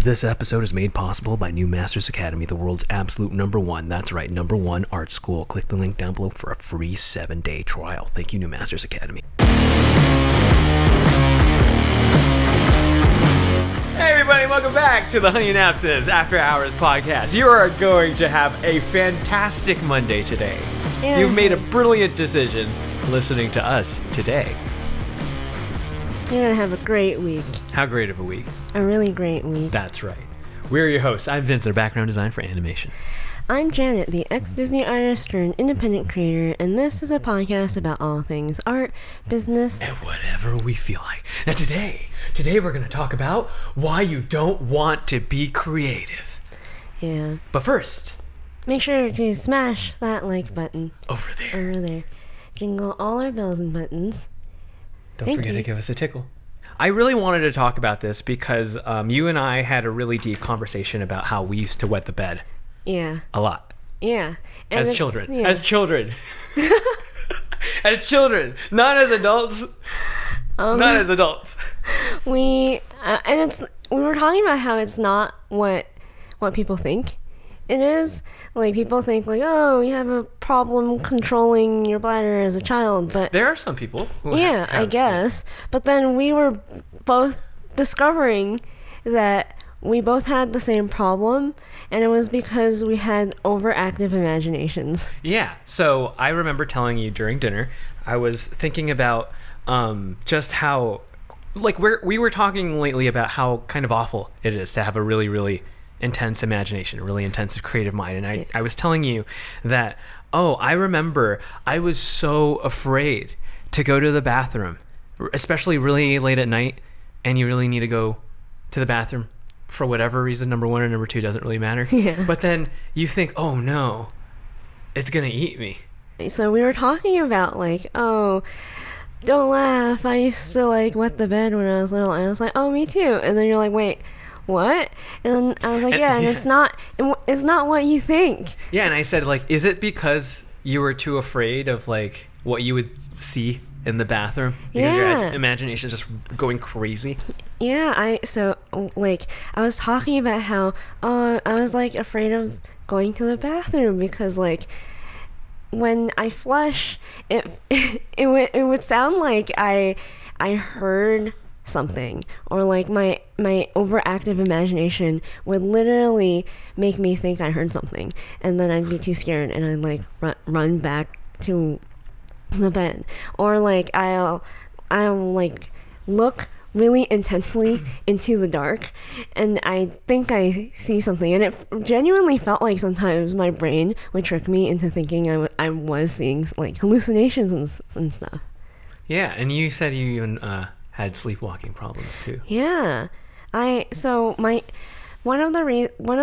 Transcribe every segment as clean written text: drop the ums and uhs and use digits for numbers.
This episode is made possible by New Masters Academy, the world's absolute #1. That's right, #1 art school. Click the link down below for a free 7-day trial. Thank you, New Masters Academy. Hey everybody, welcome back to the Honey and Absinthe After Hours podcast. You are going to have a fantastic Monday today. Yeah. You've made a brilliant decision listening to us today. You're going to have a great week. How great of a week? A really great week. That's right. We're your hosts. I'm Vincent, background design for animation. I'm Janet, the ex-Disney artist turned independent creator, and this is a podcast about all things art, business, and whatever we feel like. Now today we're going to talk about why you don't want to be creative. Yeah. But first, make sure to smash that like button. Over there. Jingle all our bells and buttons. Don't forget to give us a tickle. I really wanted to talk about this because you and I had a really deep conversation about how we used to wet the bed. Yeah. A lot. Yeah. And As children. Yeah. As children. As children. Not as adults. Not as adults. We were talking about how it's not what people think it is. Like, people think, like, oh, you have a problem controlling your bladder as a child, but... There are some people who have, I guess. But then we were both discovering that we both had the same problem, and it was because we had overactive imaginations. Yeah, so I remember telling you during dinner, I was thinking about just how... Like, we were talking lately about how kind of awful it is to have a really, really intense imagination, a really intense creative mind. And I was telling you that, I remember I was so afraid to go to the bathroom, especially really late at night, and you really need to go to the bathroom for whatever reason. Number 1 or number 2 doesn't really matter. Yeah. But then you think, oh no, it's gonna eat me. So we were talking about, like, don't laugh, I used to, like, wet the bed when I was little. And I was like, oh, me too. And then you're like, wait, what? And then I was like, and it's not what you think. Yeah, and I said, like, is it because you were too afraid of, like, what you would see in the bathroom? Because your imagination is just going crazy? Yeah, I was talking about how, I was, like, afraid of going to the bathroom because, like, when I flush, it would sound like I heard something, or like my overactive imagination would literally make me think I heard something, and then I'd be too scared and I'd like run back to the bed, or like I'll like look really intensely into the dark and I think I see something, and it genuinely felt like sometimes my brain would trick me into thinking I was seeing like hallucinations and stuff. Yeah, and you said you even had sleepwalking problems too. Yeah. One of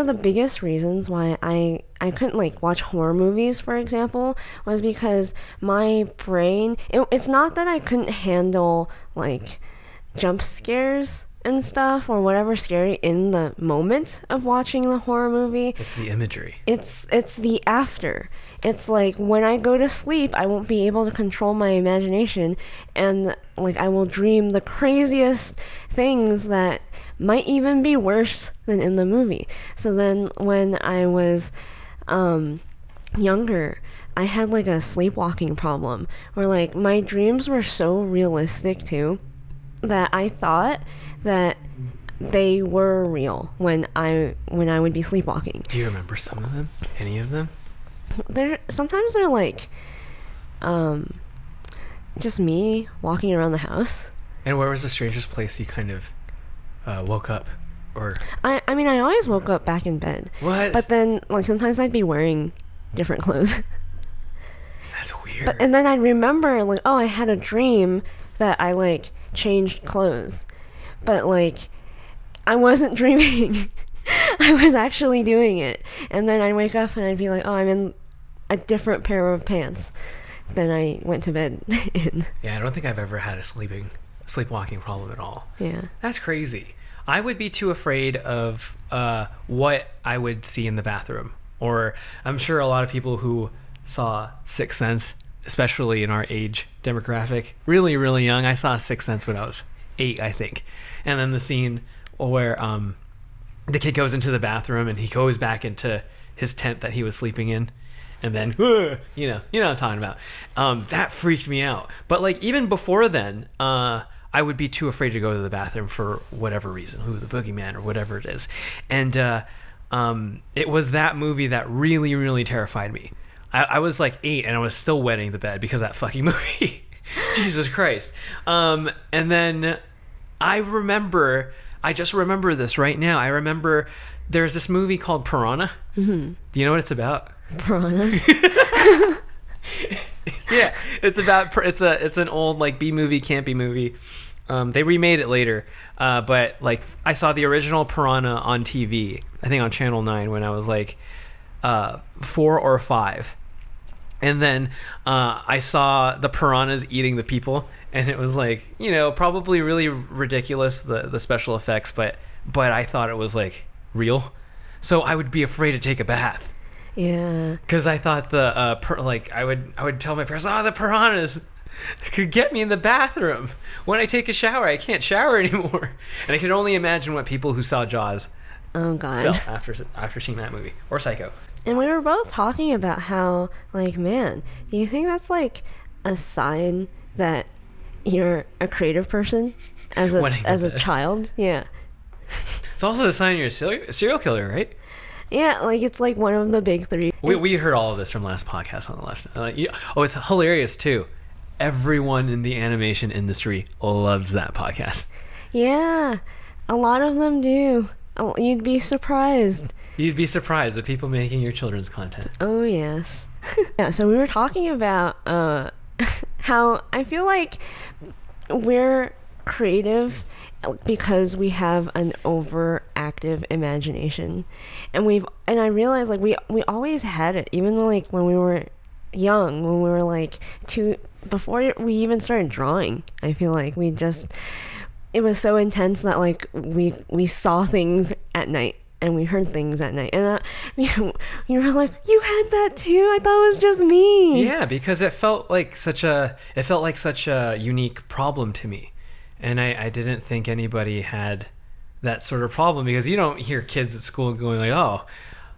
the biggest reasons why I couldn't like watch horror movies, for example, was because my brain, it's not that I couldn't handle like jump scares and stuff or whatever scary in the moment of watching the horror movie. It's the imagery. It's the after. It's like when I go to sleep, I won't be able to control my imagination, and like I will dream the craziest things that might even be worse than in the movie. So then when I was younger, I had like a sleepwalking problem where like my dreams were so realistic too that I thought that they were real when I would be sleepwalking. Do you remember some of them? Any of them? Sometimes they're like just me walking around the house. And where was the strangest place you kind of woke up? Or I mean, I always woke up back in bed. What? But then like sometimes I'd be wearing different clothes. That's weird. And then I'd remember like, I had a dream that I like changed clothes, but like I wasn't dreaming. I was actually doing it, and then I'd wake up and I'd be like, I'm in a different pair of pants than I went to bed in. Yeah, I don't think I've ever had a sleepwalking problem at all. Yeah, that's crazy. I would be too afraid of what I would see in the bathroom, or I'm sure a lot of people who saw Sixth Sense, especially in our age demographic, really, really young. I saw Sixth Sense when I was 8, I think. And then the scene where the kid goes into the bathroom and he goes back into his tent that he was sleeping in, and then you know what I'm talking about. That freaked me out. But like even before then, I would be too afraid to go to the bathroom for whatever reason, the boogeyman or whatever it is. And it was that movie that really, really terrified me. I was like 8 and I was still wetting the bed because of that fucking movie. Jesus Christ. And then I just remember this right now. I remember there's this movie called Piranha. Mm-hmm. Do you know what it's about? Piranhas. Yeah, it's an old like B movie, campy movie. They remade it later, but like I saw the original Piranha on TV, I think on Channel 9 when I was like 4 or 5. And then I saw the piranhas eating the people, and it was like, you know, probably really ridiculous, the special effects, but I thought it was like real. So I would be afraid to take a bath. Yeah. Because I thought I would tell my parents, the piranhas could get me in the bathroom. When I take a shower, I can't shower anymore. And I can only imagine what people who saw Jaws felt after seeing that movie. Or Psycho. And we were both talking about how, like, man, do you think that's like a sign that you're a creative person as a child? Yeah. It's also a sign you're a serial killer, right? Yeah, like it's like one of the big 3. We heard all of this from last podcast on the left. It's hilarious too. Everyone in the animation industry loves that podcast. Yeah, a lot of them do. You'd be surprised. You'd be surprised, the people making your children's content. Oh, yes. Yeah, so we were talking about how I feel like we're creative because we have an overactive imagination. And I realized like we always had it, even like when we were young, when we were like before we even started drawing. I feel like it was so intense that like we saw things at night and we heard things at night, and you were like, you had that too? I thought it was just me. Yeah, because it felt like such a unique problem to me, and I didn't think anybody had that sort of problem, because you don't hear kids at school going like, oh,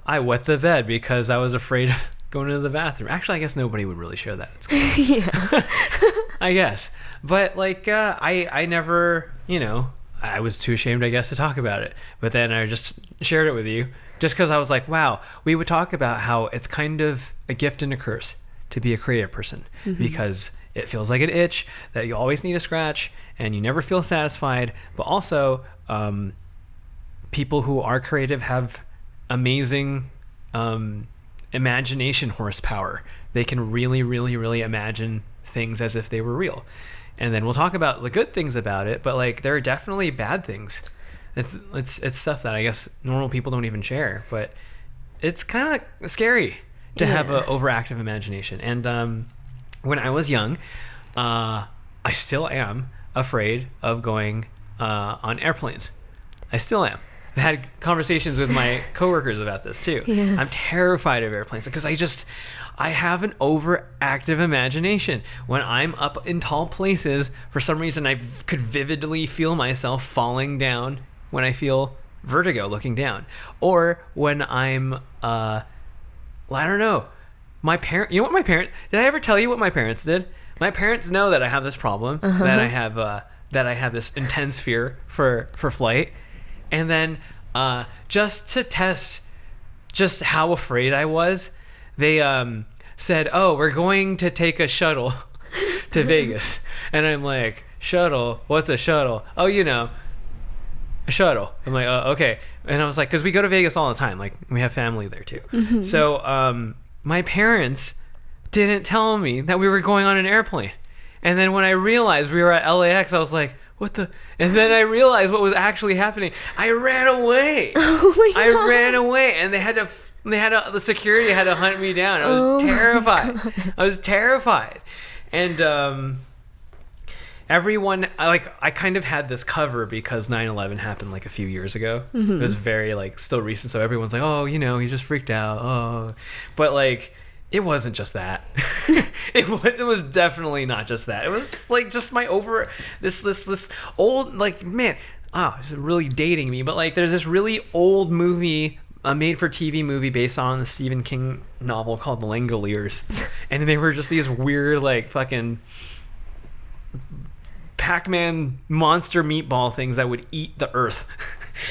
I wet the bed because I was afraid of going to the bathroom. Actually, I guess nobody would really share that at school. Yeah. I guess. But like I never, I was too ashamed, I guess, to talk about it. But then I just shared it with you just because I was like, wow, we would talk about how it's kind of a gift and a curse to be a creative person, mm-hmm. because it feels like an itch that you always need to scratch and you never feel satisfied. But also, people who are creative have amazing imagination horsepower. They can really, really, really imagine things as if they were real. And then we'll talk about the good things about it, but like there are definitely bad things. It's stuff that I guess normal people don't even share, but it's kind of scary to have an overactive imagination. And when I was young, I still am afraid of going on airplanes. I still am. I've had conversations with my coworkers about this too. Yes. I'm terrified of airplanes because I have an overactive imagination. When I'm up in tall places, for some reason I could vividly feel myself falling down when I feel vertigo looking down. Or when I'm, I don't know, did I ever tell you what my parents did? My parents know that I have this problem, uh-huh. that I have this intense fear for flight. And then just to test just how afraid I was, they said, oh, we're going to take a shuttle to Vegas. And I'm like, shuttle? What's a shuttle? Oh, a shuttle. I'm like, oh, okay. And I was like, because we go to Vegas all the time. Like, we have family there too. Mm-hmm. So my parents didn't tell me that we were going on an airplane. And then when I realized we were at LAX, I was like, what the? And then I realized what was actually happening. I ran away. Oh my God. I ran away, and the security had to hunt me down. I was terrified. I was terrified. And everyone, I kind of had this cover because 9/11 happened like a few years ago. Mm-hmm. It was very still recent, so everyone's like, oh, he just freaked out. Oh, but it wasn't just that. It was definitely not just that. It was just my this old, man, it's really dating me, but like there's this really old movie, a made-for-TV movie based on the Stephen King novel called The Langoliers, and they were just these weird like fucking Pac-Man monster meatball things that would eat the earth.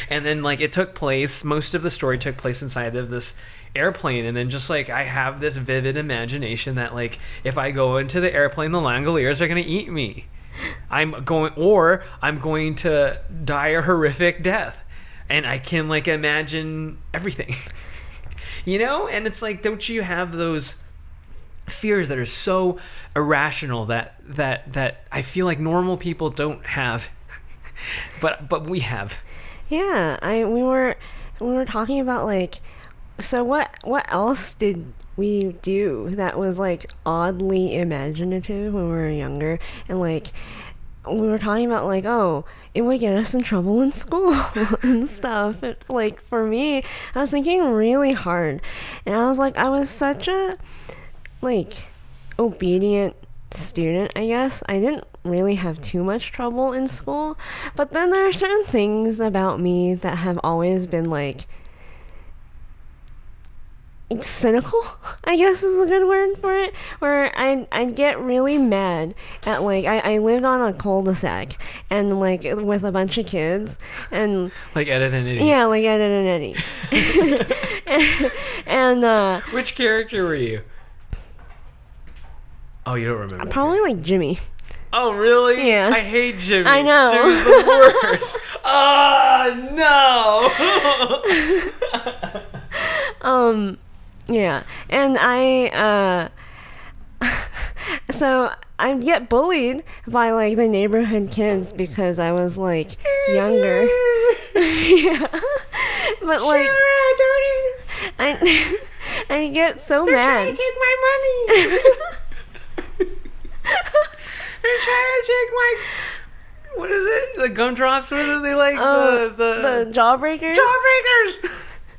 And then like most of the story took place inside of this airplane, and then just like I have this vivid imagination that like if I go into the airplane, the Langoliers are gonna eat me. I'm going to die a horrific death, and I can like imagine everything. And it's like, don't you have those fears that are so irrational that I feel like normal people don't have, but we have. Yeah, we were talking about like, so what else did we do that was like oddly imaginative when we were younger? And like we were talking about like, oh, it would get us in trouble in school and stuff. Like for me, I was thinking really hard, and I was like, I was such a like obedient student, I guess. I didn't really have too much trouble in school, but then there are certain things about me that have always been like cynical, I guess is a good word for it, where I'd get really mad at like I lived on a cul-de-sac and like with a bunch of kids, and like Ed and Eddie. Yeah, like Ed and Eddie. and which character were you? Oh, you don't remember? Probably like Jimmy. Oh, really? Yeah. I hate Jimmy. I know. Jimmy's the worst. Oh, no. Yeah. And so I'd get bullied by like the neighborhood kids because I was like younger. Yeah. But like I get so mad. Trying to take my money. They're trying to take my, what is it? The gumdrops? What are they like? The jawbreakers?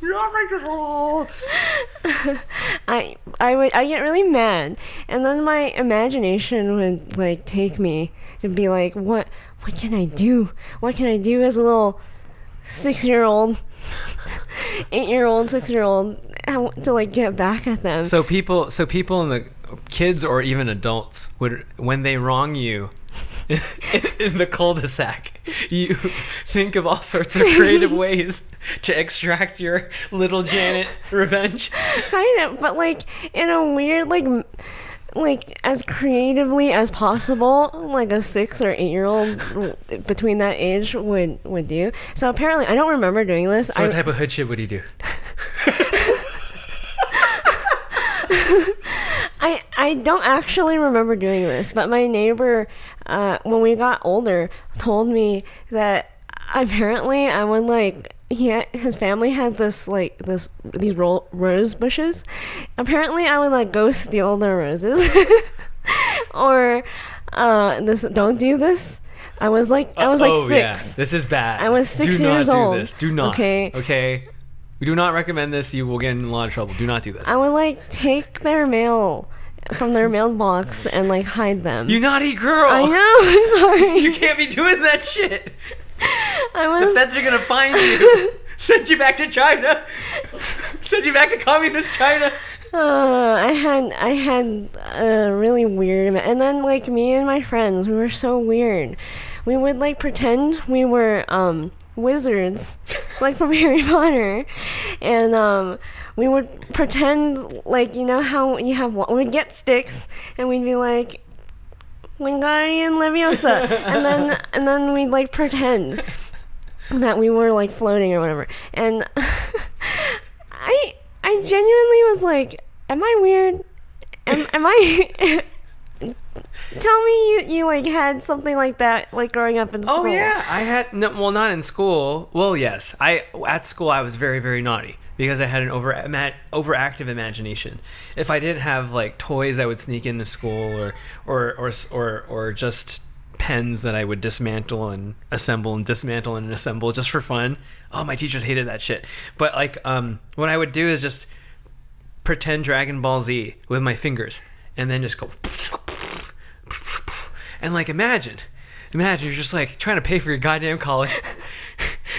Jawbreakers! Oh. I get really mad, and then my imagination would like take me to be like, what can I do? What can I do as a little 6-year-old, 8-year-old, 6-year-old to like get back at them? So people in the kids or even adults would, when they wrong you in the cul-de-sac, you think of all sorts of creative ways to extract your little Janet revenge. Kind of, but like in a weird like as creatively as possible, like a 6 or 8-year-old between that age would do. So apparently I don't remember doing this. So what type of hood shit would he do? I don't actually remember doing this, but my neighbor, when we got older, told me that apparently I would like, his family had these rose bushes. Apparently I would like go steal the roses or don't do this. I was like 6. Yeah, this is bad. I was 6 years old. Do not do this. Do not. Okay. We do not recommend this. You will get in a lot of trouble. Do not do this. I would like take their mail from their mailbox and like hide them. You naughty girl. I know. I'm sorry. You can't be doing that shit. The feds are gonna find you. Send you back to China. Send you back to communist China. I had a really weird, and then like me and my friends, we were so weird. We would like pretend we were wizards, like from Harry Potter, and we would pretend like, you know how you have, we'd get sticks and we'd be like Wingardium Leviosa, and then we'd like pretend that we were like floating or whatever, and I genuinely was like, am I weird? Am I Tell me you like had something like that like growing up in school. Oh yeah, I had not in school. Well, yes, at school I was very, very naughty because I had an overactive imagination. If I didn't have like toys, I would sneak into school or just pens that I would dismantle and assemble and dismantle and assemble just for fun. Oh, my teachers hated that shit. But like what I would do is just pretend Dragon Ball Z with my fingers and then just go. And like imagine you're just like trying to pay for your goddamn college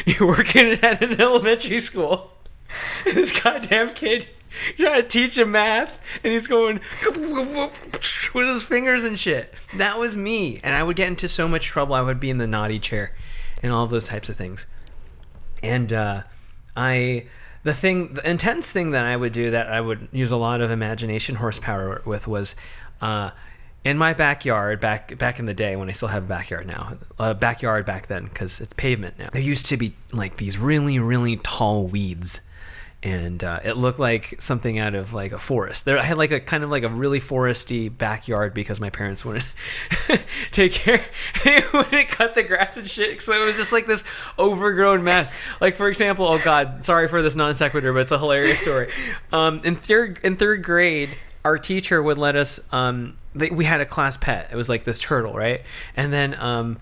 You're working at an elementary school. And this goddamn kid trying to teach him math, and he's going with his fingers and shit. That was me, and I would get into so much trouble. I would be in the naughty chair, and all those types of things. And the intense thing that I would do that I would use a lot of imagination horsepower with was in my backyard back in the day when I still have a backyard now. Backyard back then, because it's pavement now. There used to be like these really, really tall weeds. And it looked like something out of like a forest. I had like a kind of like a really foresty backyard because my parents wouldn't take care. They wouldn't cut the grass and shit. So it was just like this overgrown mess. Like, for example, oh God, sorry for this non sequitur, but it's a hilarious story. In third grade, our teacher would let us, we had a class pet. It was like this turtle, right? And then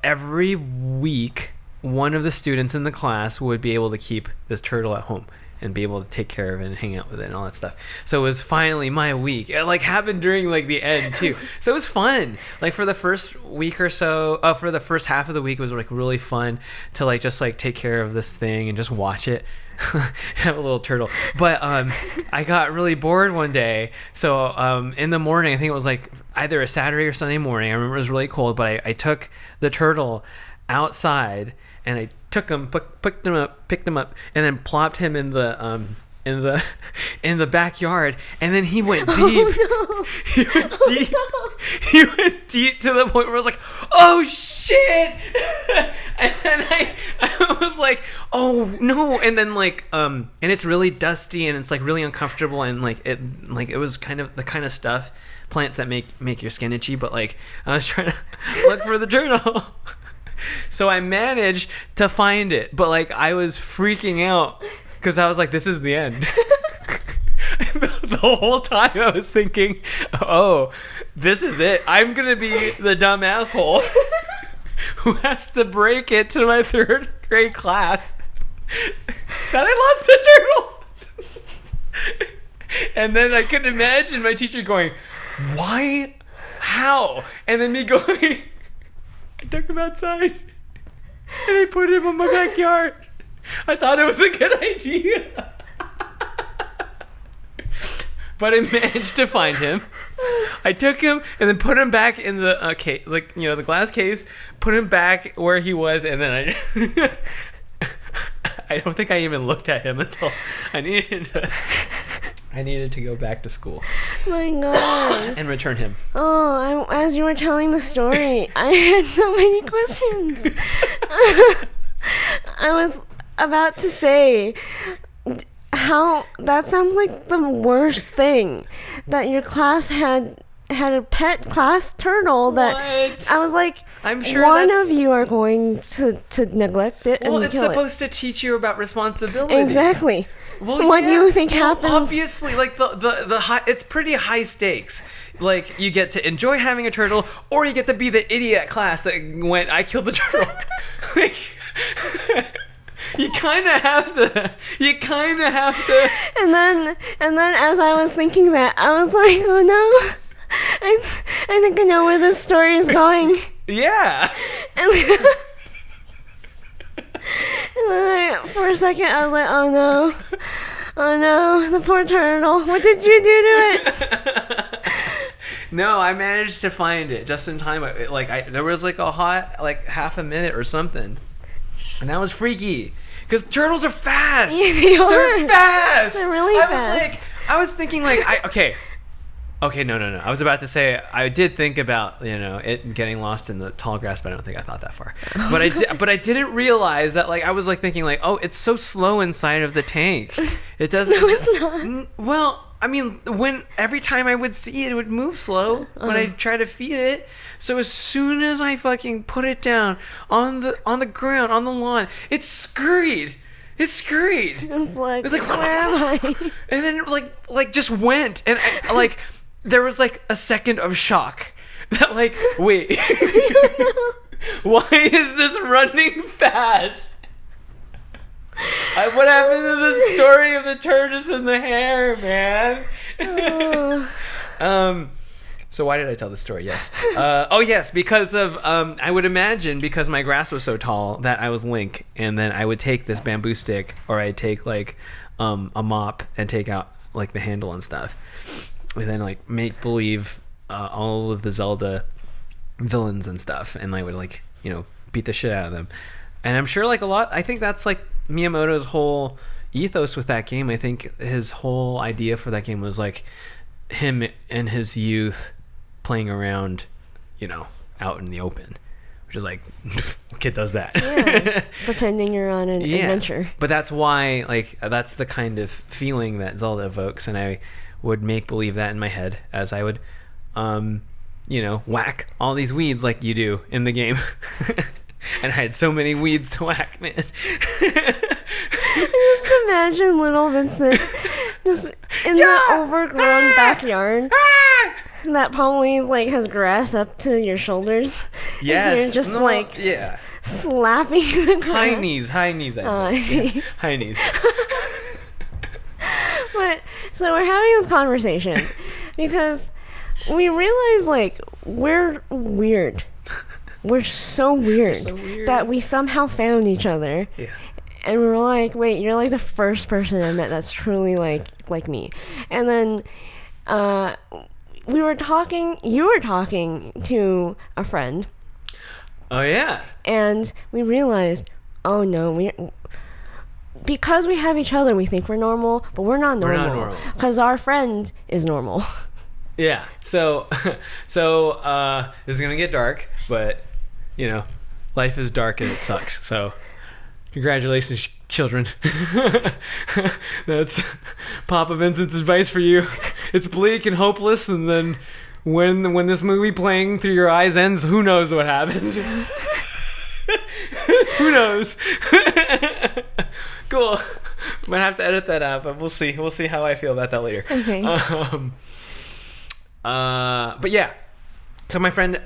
every week, one of the students in the class would be able to keep this turtle at home and be able to take care of it and hang out with it and all that stuff. So it was finally my week. It like happened during like the end too. So it was fun. Like for the first week or so, for the first half of the week, it was like really fun to like just like take care of this thing and just watch it. Have a little turtle. But I got really bored one day. So in the morning, I think it was like either a Saturday or Sunday morning. I remember it was really cold, but I took the turtle outside and I took him, picked him up, and then plopped him in the backyard, and then he went deep. Oh, no. He went deep. No. He went deep to the point where I was like, "Oh shit!" And then I was like, "Oh no!" And then like and it's really dusty and it's like really uncomfortable and like it was kind of the kind of stuff, plants that make your skin itchy. But like I was trying to look for the turtle. So I managed to find it, but like I was freaking out because I was like, this is the end. The whole time I was thinking, oh, this is it. I'm going to be the dumb asshole who has to break it to my third grade class that I lost the turtle. And then I couldn't imagine my teacher going, why? How? And then me going... I took him outside and I put him in my backyard. I thought it was a good idea. But I managed to find him. I took him and then put him back in the case, like, you know, the glass case, put him back where he was, and then I don't think I even looked at him until I needed to go back to school. My God. And return him. Oh, as you were telling the story, I had so many questions. I was about to say, how that sounds like the worst thing, that your class had a pet class turtle that What? I was like, I'm sure one that's... of you are going to neglect it and Well, it's kill supposed to teach you about responsibility. Exactly. Well, What do yeah. you think happens? Obviously, like the high, it's pretty high stakes. Like you get to enjoy having a turtle, or you get to be the idiot class that went, I killed the turtle. Like, you kind of have to. And then as I was thinking that, I was like, oh no. I think I know where this story is going. Yeah. And then for a second, I was like, oh no, the poor turtle. What did you do to it? No, I managed to find it just in time. There was like a hot, like half a minute or something, and that was freaky. Because turtles are fast. Yeah, They're fast. They're really fast. I was thinking like, Okay, no. I was about to say I did think about, you know, it getting lost in the tall grass, but I don't think I thought that far. But I didn't realize that, like, I was like thinking like, oh, it's so slow inside of the tank. It doesn't. No, it's not. Well, I mean, every time I would see it, it would move slow when I try to feed it. So as soon as I fucking put it down on the ground on the lawn, it scurried. It's like, like, where am I? And then like just went, and like there was like a second of shock that like, wait, why is this running fast? What happened to the story of the tortoise and the hare, man? So why did I tell this story? Yes. Oh yes, because of I would imagine because my grass was so tall that I was Link, and then I would take this bamboo stick, or I'd take like a mop and take out like the handle and stuff, and then like make believe all of the Zelda villains and stuff, and I would like beat the shit out of them. And I'm sure like I think that's like Miyamoto's whole ethos with that game. I think his whole idea for that game was like him in his youth playing around, out in the open, which is like, what kid does that? Yeah, pretending you're on an adventure. But that's why, like, that's the kind of feeling that Zelda evokes, and I would make believe that in my head as I would, whack all these weeds like you do in the game. And I had so many weeds to whack, man. Just imagine little Vincent just in the overgrown backyard that probably like has grass up to your shoulders. Yes. You're just slapping the grass. High knees. I see. Yeah. High knees. But so we're having this conversation because we realize like we're weird. We're so weird that we somehow found each other. Yeah. And we were like, wait, you're like the first person I met that's truly like me. And then you were talking to a friend. Oh yeah. And we realized, oh no, because we have each other, we think we're normal, but we're not normal. Because our friend is normal. Yeah. So this is gonna get dark, but life is dark and it sucks. So congratulations, children. That's Papa Vincent's advice for you. It's bleak and hopeless, and then when this movie playing through your eyes ends, who knows what happens? Who knows? Cool. Might have to edit that out, but we'll see. We'll see how I feel about that later. Okay. But yeah. So my friend,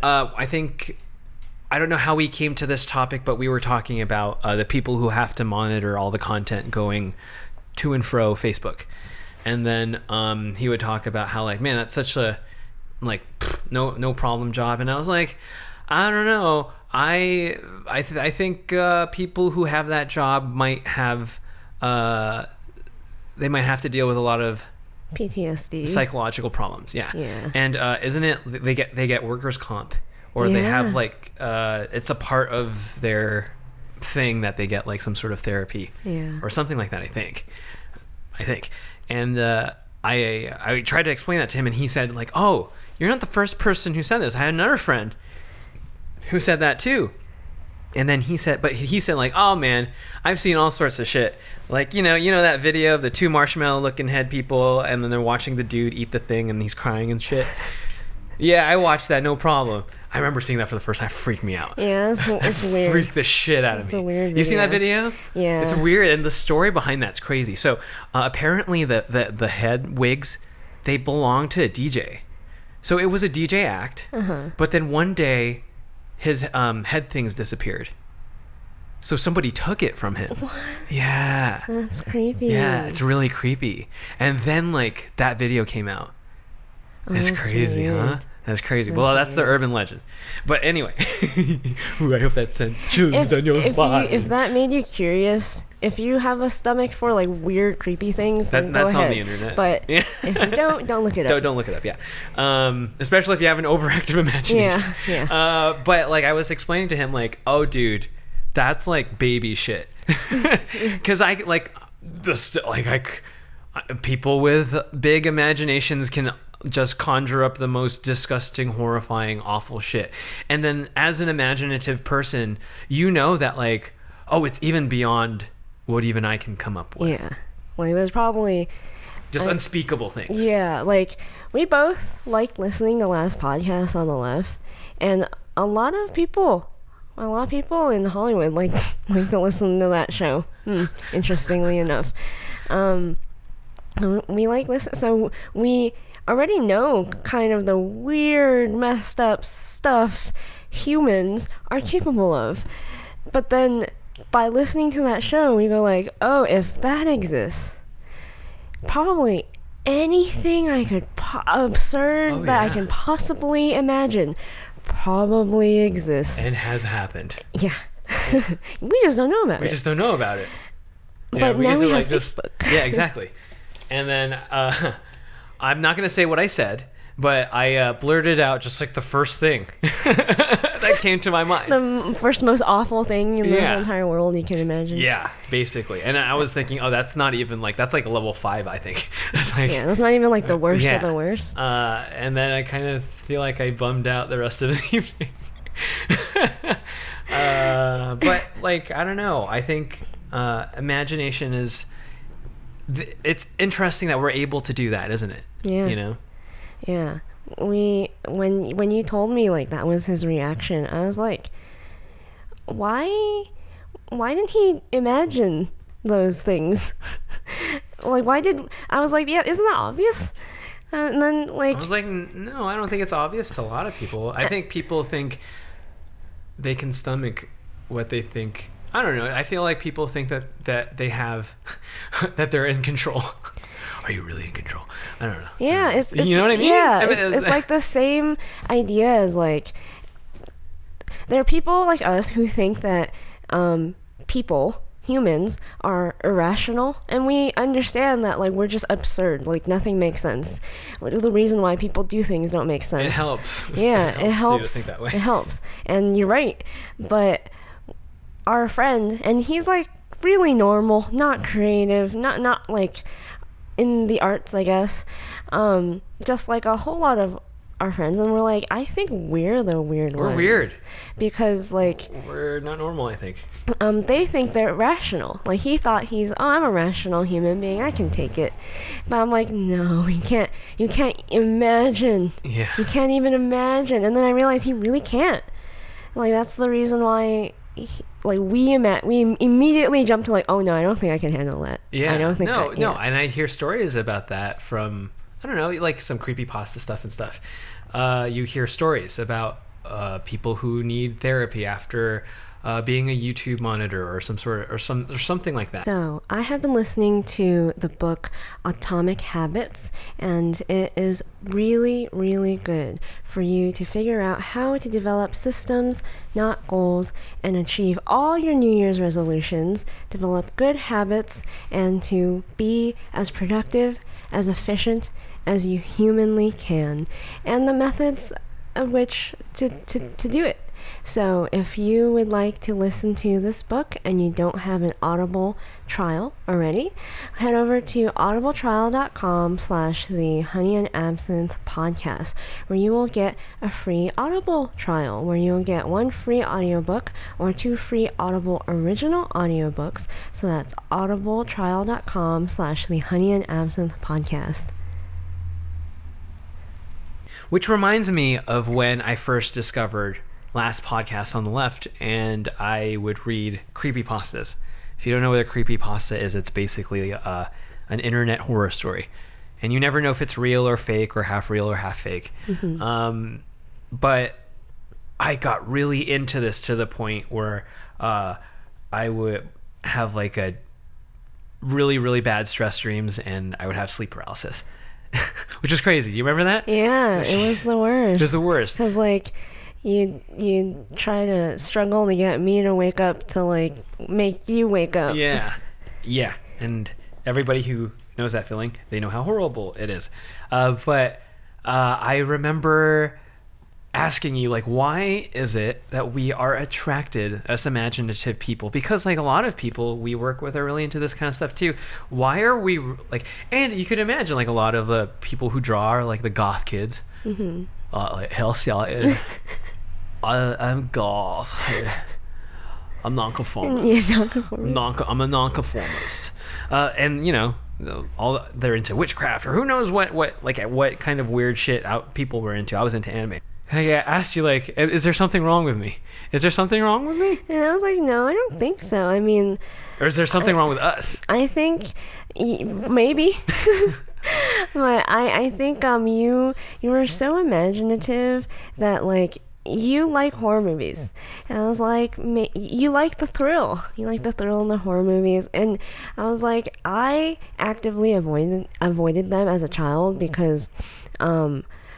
I don't know how we came to this topic, but we were talking about the people who have to monitor all the content going to and fro Facebook. And then he would talk about how like, man, that's such a no problem job. And I was like, I don't know. I think people who have that job might have they might have to deal with a lot of PTSD, psychological problems. Yeah. And isn't it they get workers' comp? Or they have like it's a part of their thing that they get like some sort of therapy or something like that. I think, and I tried to explain that to him, and he said like, "Oh, you're not the first person who said this. I had another friend who said that too." And then he said like, "Oh man, I've seen all sorts of shit. Like you know that video of the two marshmallow looking head people, and then they're watching the dude eat the thing, and he's crying and shit." Yeah, I watched that, no problem. I remember seeing that for the first time. It freaked me out. Yeah, it's weird. Freaked the shit out of me. It's a weird video. You seen that video? Yeah. It's weird, and the story behind that's crazy. So apparently the head wigs, they belong to a DJ. So it was a DJ act, but then one day his head things disappeared. So somebody took it from him. What? Yeah. That's creepy. Yeah, it's really creepy. And then like that video came out. It's crazy, weird. Huh? That's crazy. Well, that's the urban legend. But anyway, I hope that sent chills down your spine. If that made you curious, if you have a stomach for like weird, creepy things, then go ahead. That's on the internet. But if you don't look it up. Don't look it up. Yeah. Especially if you have an overactive imagination. Yeah. But like I was explaining to him, like, oh, dude, that's like baby shit. Because people with big imaginations can just conjure up the most disgusting, horrifying, awful shit. And then as an imaginative person, that like, oh, it's even beyond what even I can come up with. Yeah. Like there's probably just unspeakable things. Yeah. Like we both like listening to Last Podcast on the Left, and a lot of people in Hollywood like to listen to that show. Interestingly enough. We like listen, so we already know kind of the weird, messed up stuff humans are capable of. But then by listening to that show, we go like, oh, if that exists, probably anything I could absurd that I can possibly imagine probably exists and has happened. Yeah. We just don't know about it. We just don't know about it. But now we have Facebook. Yeah, exactly. And then I'm not going to say what I said, but I blurted out just like the first thing that came to my mind. The first most awful thing in the entire world you can imagine. Yeah, basically. And I was thinking, that's not even like, that's like a level 5, I think. That's like, yeah, that's not even like the worst of the worst. And then I kind of feel like I bummed out the rest of the evening. But like, I don't know. I think imagination is, it's interesting that we're able to do that, isn't it? Yeah. You know? Yeah. When you told me like that was his reaction, I was like, why didn't he imagine those things? Like, I was like, yeah, isn't that obvious? And then like, I was like, no, I don't think it's obvious to a lot of people. I think people think they can stomach what they think. I don't know. I feel like people think that they have, that they're in control. Are you really in control? I don't know. Yeah, it's you know what I mean? Yeah, it's like the same idea as like, there are people like us who think that humans are irrational, and we understand that like we're just absurd, like nothing makes sense. The reason why people do things don't make sense. It helps. Yeah, it helps. To think that way. It helps, and you're right. But our friend, and he's like really normal, not creative, not like in the arts, I guess, just like a whole lot of our friends, and we're like, I think we're the weird ones. We're weird because like we're not normal, I think. They think they're rational. Like he thought I'm a rational human being, I can take it. But I'm like, no, you can't imagine. Yeah, you can't even imagine. And then I realized he really can't. Like that's the reason why we immediately jumped to like, oh no, I don't think I can handle that. Yeah, I don't think no, and I hear stories about that from, I don't know, like some creepypasta stuff and stuff. You hear stories about people who need therapy after being a YouTube monitor or something like that. So I have been listening to the book Atomic Habits, and it is really, really good for you to figure out how to develop systems, not goals, and achieve all your New Year's resolutions, develop good habits, and to be as productive, as efficient as you humanly can, and the methods of which to do it. So if you would like to listen to this book and you don't have an Audible trial already, head over to audibletrial.com/the Honey and Absinthe podcast, where you will get a free Audible trial, where you will get 1 free audiobook or 2 free Audible original audiobooks. So that's audibletrial.com/the Honey and Absinthe podcast. Which reminds me of when I first discovered Last Podcast on the Left, and I would read creepypastas. If you don't know what a creepypasta is, it's basically an internet horror story, and you never know if it's real or fake or half real or half fake. Mm-hmm. But I got really into this to the point where I would have like a really, really bad stress dreams, and I would have sleep paralysis. Which is crazy. You remember that? Yeah, it was the worst. It was the worst. Because like you try to struggle to get me to wake up to like make you wake up. Yeah. And everybody who knows that feeling, they know how horrible it is. But I remember asking you, like, why is it that we are attracted as imaginative people? Because like a lot of people we work with are really into this kind of stuff too. Why are we like, and you could imagine like a lot of the people who draw are like the goth kids. Mm-hmm. Like, hell yeah, I'm goth. I'm nonconformist. Yeah, nonconformist. I'm a nonconformist. And you know, all they're into witchcraft or who knows what kind of weird shit people were into. I was into anime. I asked you, like, is there something wrong with me? Is there something wrong with me? And I was like, no, I don't think so. I mean... Or is there something wrong with us? I think... maybe. But I think you were so imaginative that, like, you like horror movies. And I was like, you like the thrill. You like the thrill in the horror movies. And I was like, I actively avoided them as a child because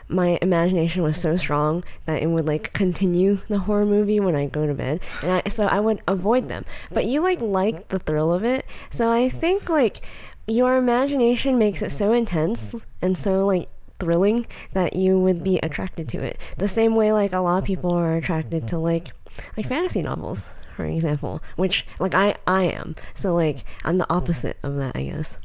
my imagination was so strong that it would like continue the horror movie when I go to bed, and so I would avoid them. But you like the thrill of it, so I think like your imagination makes it so intense and so like thrilling that you would be attracted to it. The same way like a lot of people are attracted to like fantasy novels, for example, which like I am. So like I'm the opposite of that, I guess.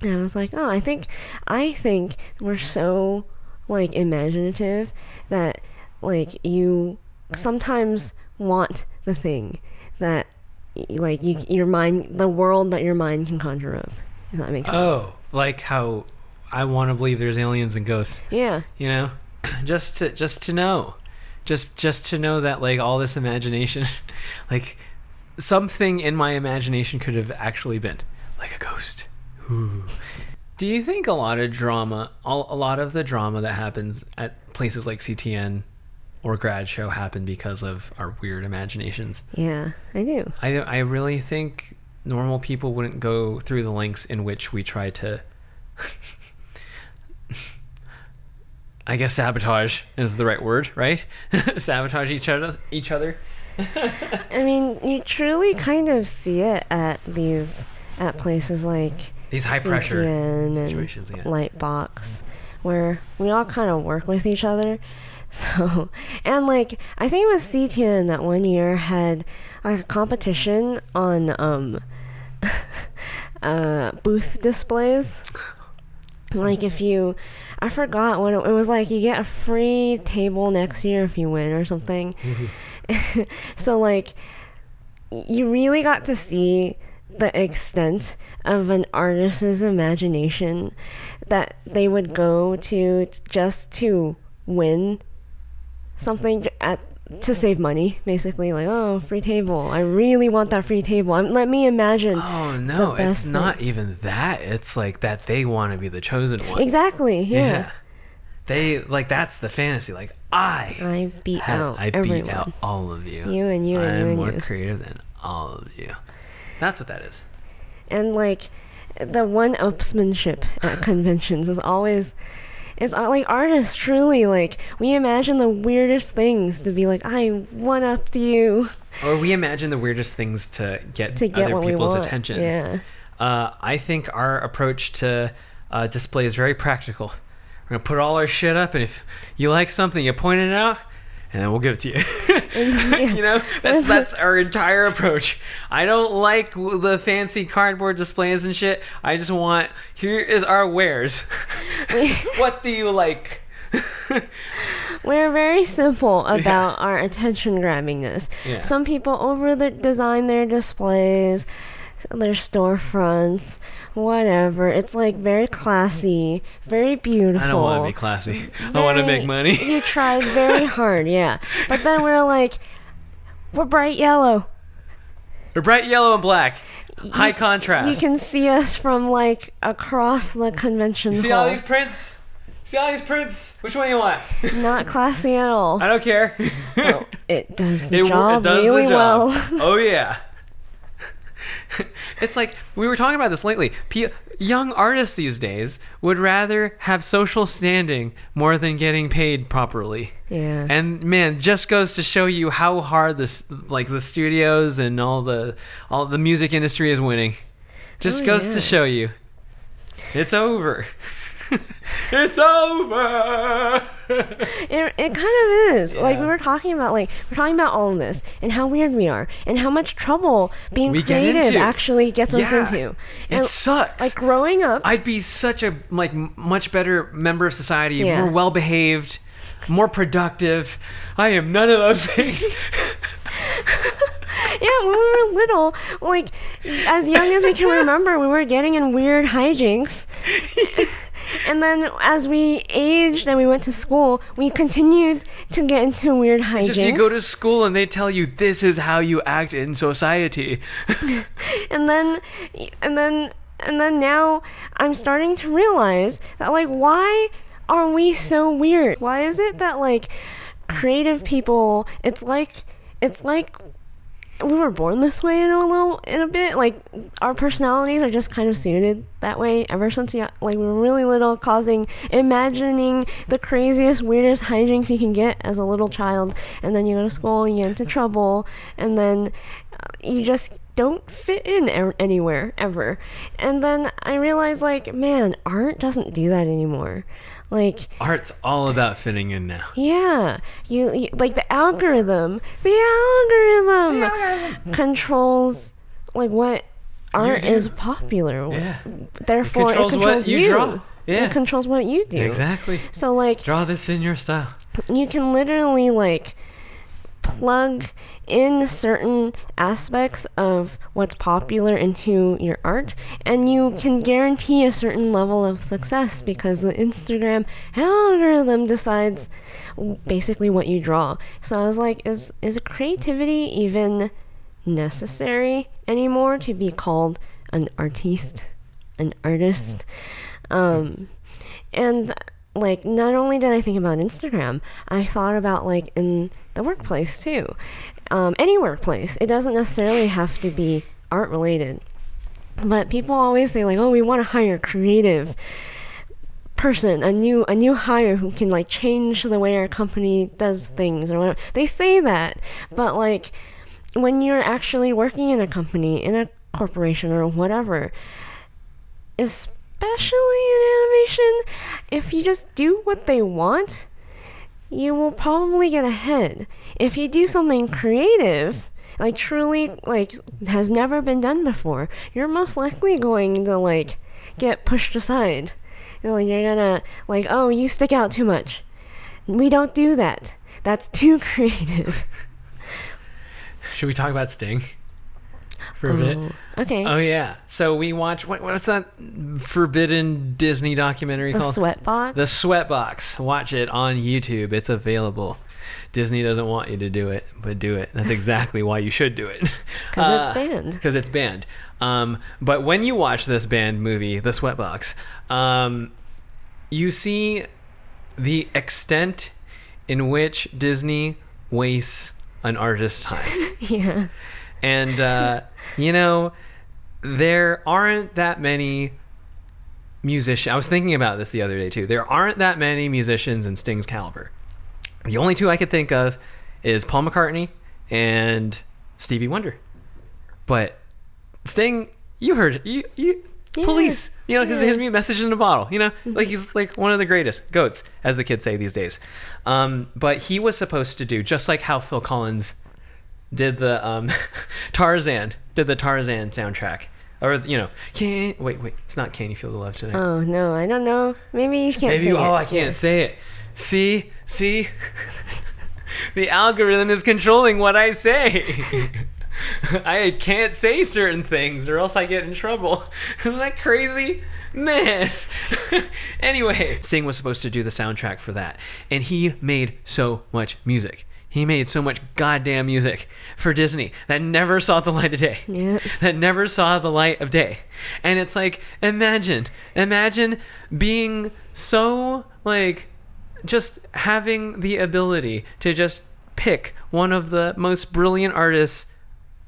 And I was like, oh, I think we're so like imaginative that like you sometimes want the thing that like your mind, the world that your mind can conjure up, if that makes sense. Oh, like how I want to believe there's aliens and ghosts. Yeah. You know, just to know that like all this imagination, like something in my imagination could have actually been like a ghost. Ooh. Do you think a lot of the drama that happens at places like CTN or Grad Show happen because of our weird imaginations? Yeah, I do. I really think normal people wouldn't go through the lengths in which we try to I guess sabotage is the right word, right? Sabotage each other. I mean, you truly kind of see it at places like these high pressure situations, and Lightbox, where we all kind of work with each other. So, and like I think it was CTN that one year had like a competition on booth displays. Like I forgot what it was like. You get a free table next year if you win or something. Mm-hmm. So like you really got to see the extent of an artist's imagination that they would go to just to win something to save money, basically. Like, oh, free table, I really want that free table, let me imagine. Oh no, it's not even that. It's like that they want to be the chosen one. Exactly. Yeah. They like, that's the fantasy. Like I beat out all of you. You and you and you. I'm and more you. creative than all of you. That's what that is. And like the one-upsmanship at conventions is always, it's like artists truly like we imagine the weirdest things to be like, I one-upped you. Or we imagine the weirdest things to get other people's attention. Yeah. I think our approach to display is very practical. We're gonna put all our shit up, and if you like something, you point it out, and then we'll give it to you. You know, that's our entire approach. I don't like the fancy cardboard displays and shit. I just want, here is our wares. What do you like? We're very simple about our attention grabbingness. Yeah. Some people design their displays, their storefronts, whatever. It's like very classy, very beautiful. I don't want to be classy. I want to make money. You tried very hard, yeah. But then we're like, we're bright yellow. We're bright yellow and black. High contrast. You can see us from like across the convention hall. See all these prints? See all these prints? Which one you want? Not classy at all. I don't care. Oh, it does the job really well. Oh yeah. It's like, we were talking about this lately. Young artists these days would rather have social standing more than getting paid properly. Yeah. And man, just goes to show you how hard this, like the studios and all the music industry is winning. Just goes to show you. It's over. It's over. It kind of is. Yeah. Like we're talking about all of this and how weird we are and how much trouble being creative actually gets us into. And it sucks. Like growing up, I'd be such a much better member of society, more well behaved, more productive. I am none of those things. Yeah, when we were little, like as young as we can remember, we were getting in weird hijinks. And then as we aged and we went to school, we continued to get into weird hijinks. It's just you go to school and they tell you this is how you act in society. and then now I'm starting to realize that like, why are we so weird? Why is it that like creative people, it's like we were born this way in a bit. Like, our personalities are just kind of suited that way ever since we were really little, imagining the craziest, weirdest hijinks you can get as a little child, and then you go to school and you get into trouble, and then you just don't fit in anywhere ever. And then I realized, like, man, art doesn't do that anymore. Like, art's all about fitting in now. Yeah, you like the algorithm controls like what art is popular. Yeah. Therefore, it controls what you draw. Yeah. It controls what you do. Exactly. So, like, draw this in your style. You can literally, like, plug in certain aspects of what's popular into your art, and you can guarantee a certain level of success because the Instagram algorithm decides basically what you draw. So I was like, is creativity even necessary anymore to be called an artiste, an artist? And like, not only did I think about Instagram, I thought about, like, in the workplace too. Any workplace. It doesn't necessarily have to be art related. But people always say, like, oh, we want to hire a creative person, a new hire who can, like, change the way our company does things or whatever. They say that, but, like, when you're actually working in a company, in a corporation or whatever, especially in animation, if you just do what they want, you will probably get ahead. If you do something creative, like, truly, like, has never been done before, you're most likely going to, like, get pushed aside. You're gonna, like, oh, you stick out too much. We don't do that. That's too creative. Should we talk about Sting for a bit? Okay. Oh, yeah. So we watched, what's that forbidden Disney documentary called? The Sweatbox? The Sweatbox. Watch it on YouTube. It's available. Disney doesn't want you to do it, but do it. That's exactly why you should do it. Because it's banned. Because it's banned. But when you watch this banned movie, The Sweatbox, you see the extent in which Disney wastes an artist's time. Yeah. And, you know, there aren't that many musicians. I was thinking about this the other day, too. There aren't that many musicians in Sting's caliber. The only two I could think of is Paul McCartney and Stevie Wonder. But Sting, you heard it. You Yeah. Police. You know, his message in a bottle. You know, Mm-hmm. like, he's like one of the greatest goats, as the kids say these days. But he was supposed to do, just like how Phil Collins did the Tarzan soundtrack. Or, you know, wait, it's not Can You Feel the Love Tonight? Oh, no, I don't know. Maybe you can't say it. I can't say it. See? The algorithm is controlling what I say. I can't say certain things or else I get in trouble. Isn't that crazy? Man. Anyway, Sting was supposed to do the soundtrack for that. And he made so much music. He made so much goddamn music for Disney that never saw the light of day. Yep. That never saw the light of day. And it's like, imagine being so, like, just having the ability to just pick one of the most brilliant artists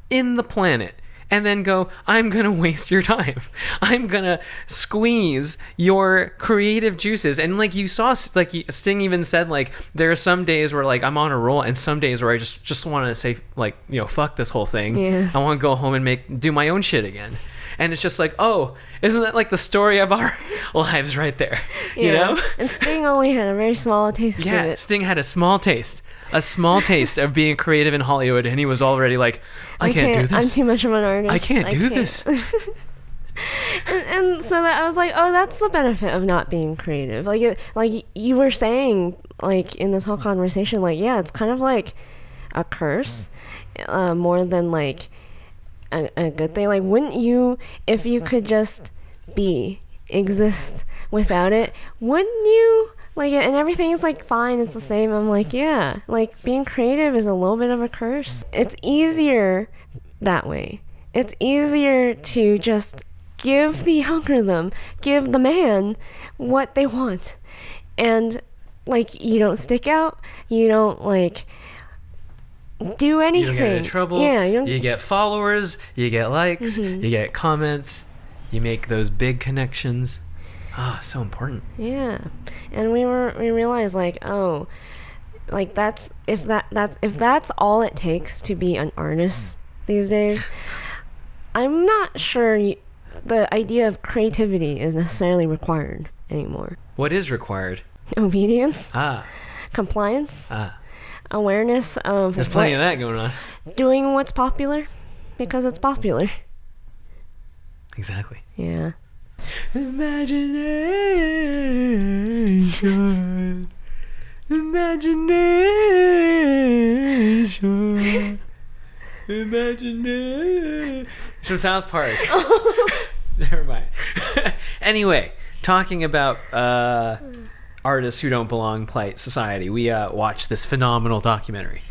in the planet and then go, I'm going to waste your time. I'm going to squeeze your creative juices. And, like, you saw, like, Sting even said, like, there are some days where, like, I'm on a roll and some days where I just want to say, like, you know, fuck this whole thing. Yeah. I want to go home and do my own shit again. And it's just like, oh, isn't that like the story of our lives right there? Yeah. You know? And Sting only had a very small taste of it. Sting had a small taste of being creative in Hollywood, and he was already like, I can't do this. I'm too much of an artist. I can't do this. and so that I was like, oh, that's the benefit of not being creative. Like you were saying, like, in this whole conversation, like, yeah, it's kind of like a curse, more than like a good thing. Like, wouldn't you, if you could just exist without it, wouldn't you? Like, and everything's like fine, it's the same. I'm like, yeah, like, being creative is a little bit of a curse. It's easier that way. It's easier to just give the algorithm, give the man what they want. And like, you don't stick out, you don't like do anything. You don't get in trouble. Yeah, you get followers, you get likes, you get comments, you make those big connections. So important. Yeah. And we realized, like, oh, like if that's all it takes to be an artist these days, I'm not sure the idea of creativity is necessarily required anymore. What is required? Obedience. Ah. Compliance. Ah. Awareness of There's plenty of that going on. Doing what's popular because it's popular. Exactly. Yeah. Imagination. Imagination. Imagination. It's from South Park. Never mind. Anyway, talking about artists who don't belong polite society, we watched this phenomenal documentary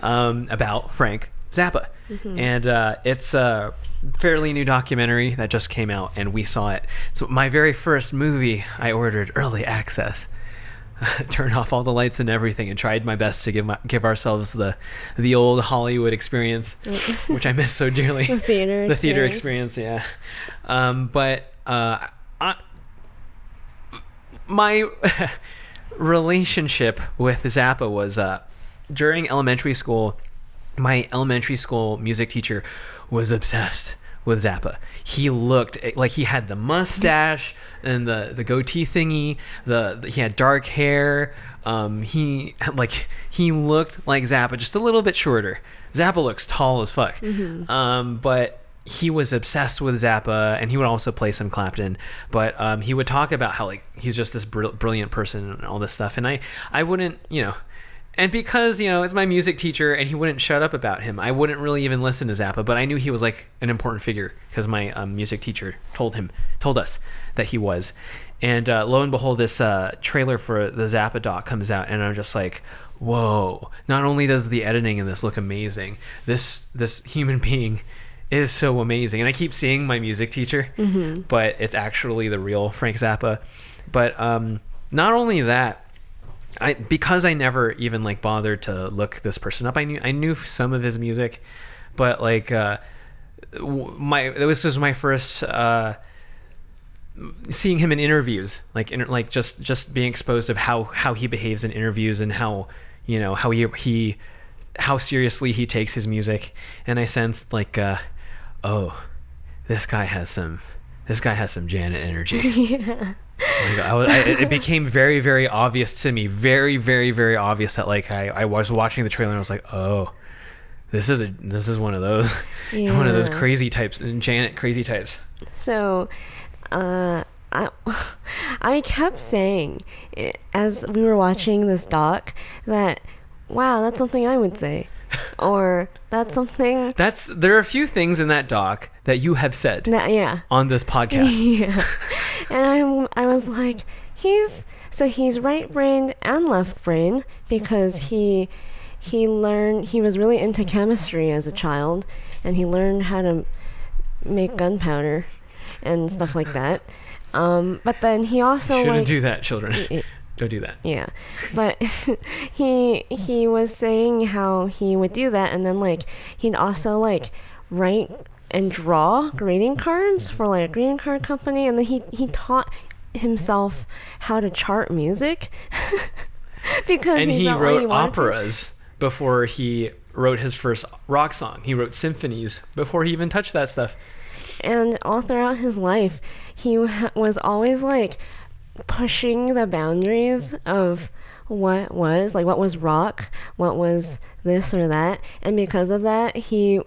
about Frank Zappa. And it's a fairly new documentary that just came out, and we saw it. So my very first movie, I ordered early access. Turned off all the lights and everything, and tried my best to give ourselves the old Hollywood experience, which I miss so dearly. The theater experience, yeah. But my relationship with Zappa was during elementary school. My elementary school music teacher was obsessed with Zappa. He looked like he had the mustache and the goatee thingy. He had dark hair. He looked like Zappa, just a little bit shorter. Zappa looks tall as fuck. But he was obsessed with Zappa, and he would also play some Clapton. But he would talk about how like he's just this brilliant person and all this stuff. And I wouldn't, and because, it's my music teacher and he wouldn't shut up about him, I wouldn't really even listen to Zappa, but I knew he was like an important figure because my music teacher told us that he was. And lo and behold, this trailer for the Zappa doc comes out, and I'm just like, whoa, not only does the editing in this look amazing, this human being is so amazing. And I keep seeing my music teacher, but it's actually the real Frank Zappa. But not only that, because I never even like bothered to look this person up. I knew some of his music, but like it was just my first seeing him in interviews, like just being exposed of how he behaves in interviews and how how seriously he takes his music. And I sensed like this guy has some Janet energy. Yeah. It became very, very obvious to me, very, very, very obvious that like I was watching the trailer and I was like, oh, this is one of those one of those crazy types, Janet crazy types. So I kept saying as we were watching this doc that, wow, that's something I would say. Or that's something there are a few things in that doc that you have said on this podcast. Yeah. And I was like, he's right-brained and left-brained because he was really into chemistry as a child, and he learned how to make gunpowder and stuff like that. But then he also shouldn't do that, children. Don't do that. Yeah. But he was saying how he would do that, and then like he'd also like write and draw greeting cards for like a greeting card company, and then he taught himself how to chart music because he wrote operas before he wrote his first rock song. He wrote symphonies before he even touched that stuff. And all throughout his life, he was always like pushing the boundaries of what was rock, what was this or that, and because of that he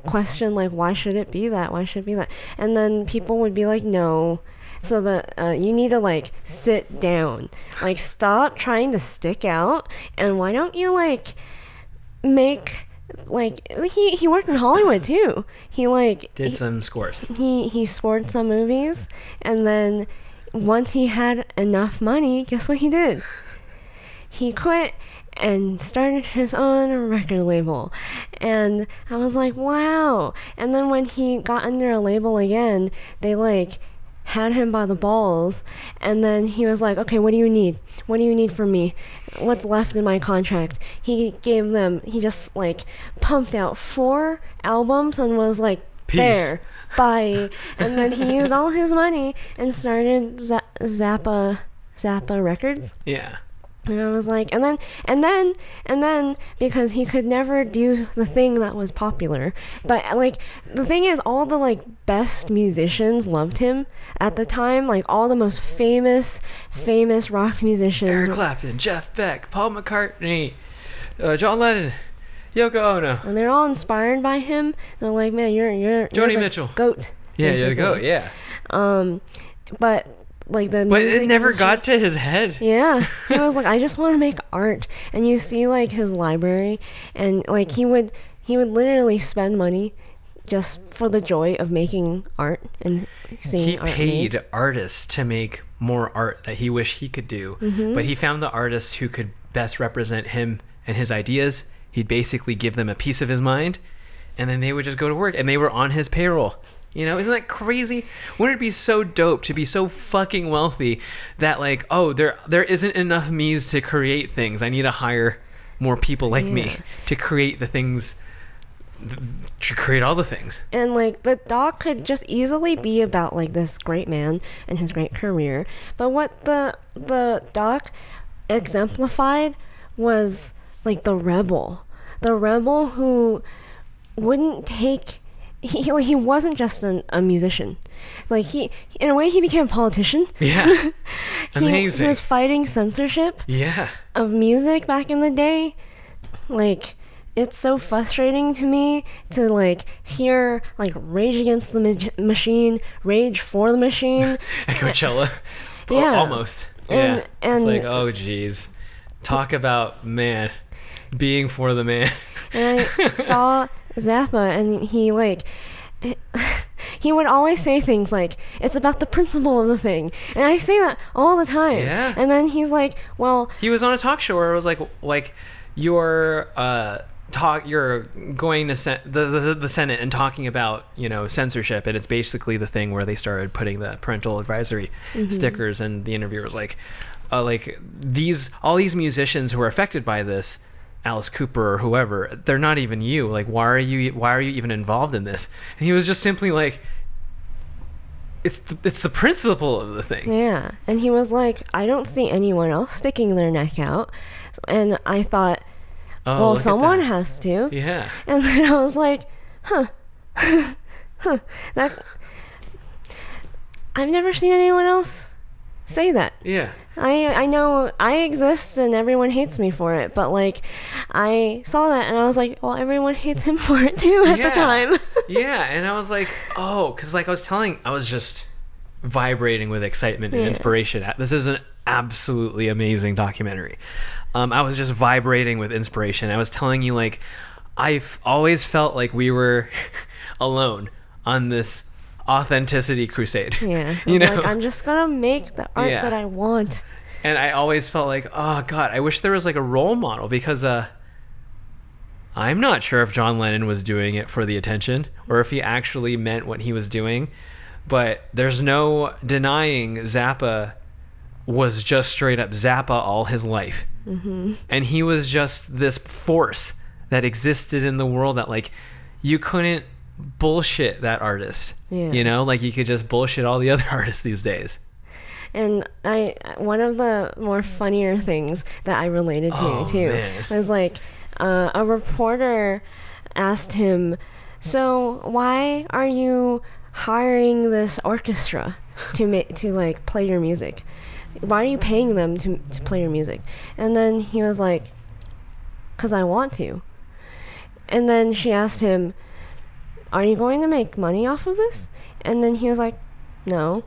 questioned like, why should it be that, and then people would be like, no, so you need to like sit down, like stop trying to stick out, and why don't you like make like he worked in Hollywood too. He like did some scores. He scored some movies, and then once he had enough money, guess what he did? He quit and started his own record label. And I was like, wow. And then when he got under a label again, they like had him by the balls, and then he was like, okay, what do you need? What do you need from me? What's left in my contract? He just like pumped out 4 albums and was like, Peace. there, bye. And then he used all his money and started Zappa Records. Yeah. And I was like, and then, because he could never do the thing that was popular. But, like, the thing is, all the, like, best musicians loved him at the time. Like, all the most famous rock musicians. Eric Clapton, Jeff Beck, Paul McCartney, John Lennon, Yoko Ono. And they're all inspired by him. They're like, man, you're Joni the Mitchell. GOAT. Yeah, you're the GOAT, yeah. But... like the but it never industry, got to his head. Yeah, he was like, I just want to make art. And you see like his library, and like he would literally spend money just for the joy of making art and seeing art. He paid artists to make more art that he wished he could do, but he found the artists who could best represent him and his ideas. He'd basically give them a piece of his mind, and then they would just go to work, and they were on his payroll. You know, isn't that crazy? Wouldn't it be so dope to be so fucking wealthy that, like, oh, there isn't enough me's to create things. I need to hire more people like me to create the things, to create all the things. And, like, the doc could just easily be about, like, this great man and his great career. But what the doc exemplified was, like, the rebel who wouldn't take... He wasn't just a musician. Like, he in a way he became a politician. Yeah. Amazing. He was fighting censorship of music back in the day. Like, it's so frustrating to me to like hear like Rage Against the Machine, Rage for the Machine at Coachella. Yeah. Almost. And it's like, oh geez. Talk about man being for the man. And I saw Zappa, and he would always say things like, it's about the principle of the thing. And I say that all the time. Yeah. And then he's like, well... He was on a talk show where it was like you're going to the Senate and talking about, you know, censorship. And it's basically the thing where they started putting the parental advisory stickers. And the interviewer was like all these musicians who are affected by this, Alice Cooper or whoever, they're not even you. Like, why are you even involved in this? And he was just simply like, it's the principle of the thing. Yeah. And he was like, I don't see anyone else sticking their neck out. And I thought, well, someone has to. Yeah. And then I was like, that I've never seen anyone else say that. Yeah. I know I exist and everyone hates me for it, but like I saw that and I was like, well, everyone hates him for it too at the time. Yeah, and I was like, oh, because like I was just vibrating with excitement and inspiration. This is an absolutely amazing documentary. I was just vibrating with inspiration. I was telling you, like, I've always felt like we were alone on this authenticity crusade. Yeah. You know, like, I'm just gonna make the art that I want. And I always felt like, oh God, I wish there was like a role model, because I'm not sure if John Lennon was doing it for the attention or if he actually meant what he was doing, but there's no denying Zappa was just straight up Zappa all his life. And he was just this force that existed in the world that, like, you couldn't bullshit that artist. You know, like, you could just bullshit all the other artists these days. And one of the more funnier things that I related to was like a reporter asked him, so why are you hiring this orchestra to like play your music? Why are you paying them to play your music? And then he was like, because I want to. And then she asked him, are you going to make money off of this? And then he was like, no.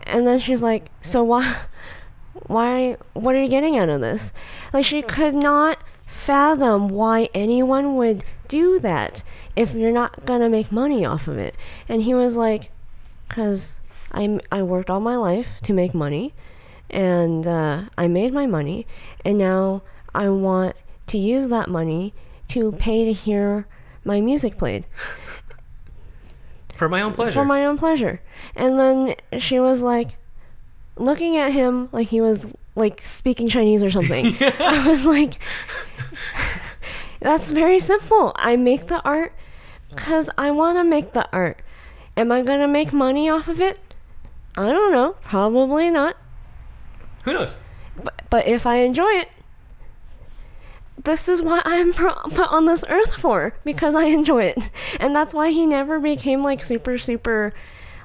And then she's like, so why, what are you getting out of this? Like, she could not fathom why anyone would do that if you're not gonna make money off of it. And he was like, because I worked all my life to make money, and I made my money, and now I want to use that money to pay to hear my music played. For my own pleasure. For my own pleasure. And then she was like looking at him like he was like speaking Chinese or something. I was like, that's very simple. I make the art because I want to make the art. Am I going to make money off of it? I don't know. Probably not. Who knows? But if I enjoy it, this is what I'm put on this earth for, because I enjoy it. And that's why he never became like super